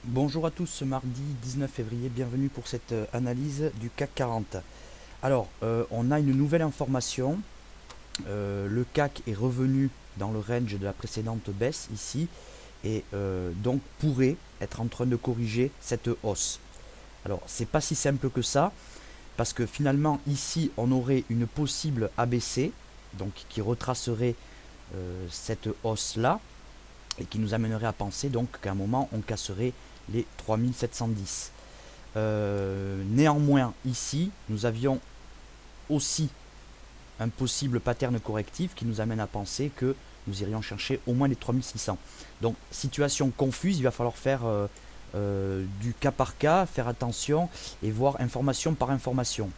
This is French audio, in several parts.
Bonjour à tous, ce mardi 19 février, bienvenue pour cette analyse du CAC 40. Alors, on a une nouvelle information. Le CAC est revenu dans le range de la précédente baisse ici et donc pourrait être en train de corriger cette hausse. Alors, c'est pas si simple que ça parce que finalement ici on aurait une possible ABC donc qui retracerait cette hausse là et qui nous amènerait à penser donc qu'à un moment on casserait les 3710. Néanmoins, ici, nous avions aussi un possible pattern correctif qui nous amène à penser que nous irions chercher au moins les 3600. Donc, situation confuse, il va falloir faire du cas par cas, faire attention et voir information par information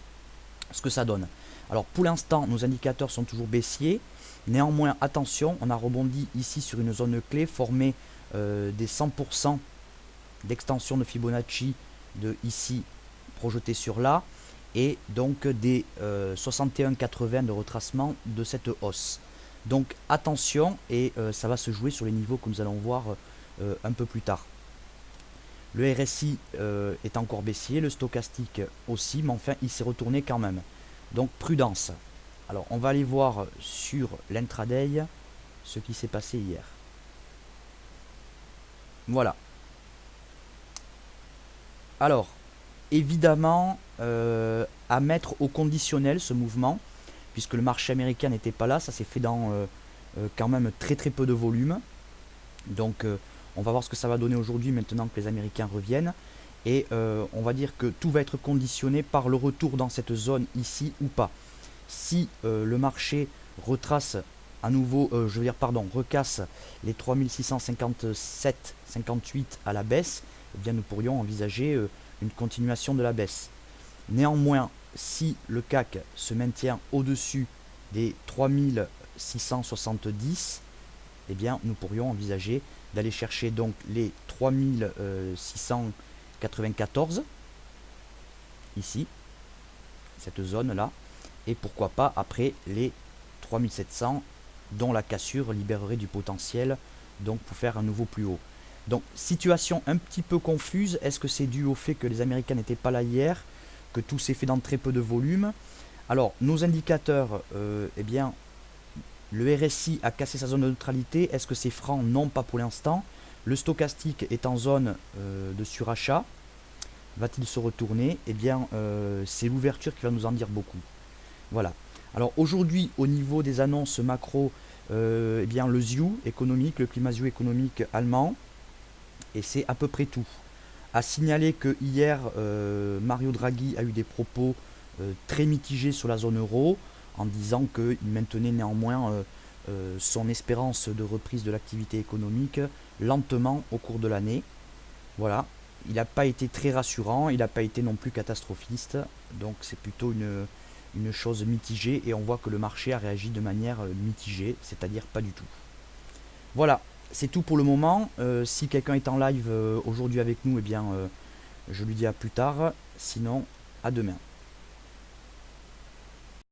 ce que ça donne. Alors, pour l'instant, nos indicateurs sont toujours baissiers. Néanmoins, attention, on a rebondi ici sur une zone clé formée des 100% d'extension de Fibonacci de ici projeté sur là et donc des 61,80 de retracement de cette hausse. Donc attention et ça va se jouer sur les niveaux que nous allons voir un peu plus tard. Le RSI est encore baissier, le stochastique aussi, mais enfin il s'est retourné quand même. Donc prudence. Alors on va aller voir sur l'intraday ce qui s'est passé hier. Voilà. Alors, évidemment, à mettre au conditionnel ce mouvement, puisque le marché américain n'était pas là, ça s'est fait dans quand même très très peu de volume. Donc on va voir ce que ça va donner aujourd'hui maintenant que les Américains reviennent. Et on va dire que tout va être conditionné par le retour dans cette zone ici ou pas. Si le marché retrace à nouveau, je veux dire pardon, recasse les 3657,58 à la baisse, eh bien nous pourrions envisager une continuation de la baisse. Néanmoins, si le CAC se maintient au-dessus des 3670, eh bien nous pourrions envisager d'aller chercher donc les 3694 ici, cette zone là, et pourquoi pas après les 3700 dont la cassure libérerait du potentiel donc pour faire un nouveau plus haut. Donc situation un petit peu confuse, est-ce que c'est dû au fait que les Américains n'étaient pas là hier, que tout s'est fait dans très peu de volume? Alors nos indicateurs, eh bien le RSI a cassé sa zone de neutralité, est-ce que c'est franc? Non, pas pour l'instant. Le stochastique est en zone de surachat, va-t-il se retourner? Eh bien c'est l'ouverture qui va nous en dire beaucoup. Voilà. Alors aujourd'hui, au niveau des annonces macro, eh bien le ZIU économique, le climat ZIU économique allemand, et c'est à peu près tout. À signaler que hier, Mario Draghi a eu des propos très mitigés sur la zone euro, en disant qu'il maintenait néanmoins son espérance de reprise de l'activité économique lentement au cours de l'année. Voilà. Il n'a pas été très rassurant, il n'a pas été non plus catastrophiste, donc c'est plutôt une chose mitigée et on voit que le marché a réagi de manière mitigée, c'est-à-dire pas du tout. Voilà, c'est tout pour le moment. Si quelqu'un est en live aujourd'hui avec nous, eh bien je lui dis à plus tard, sinon à demain.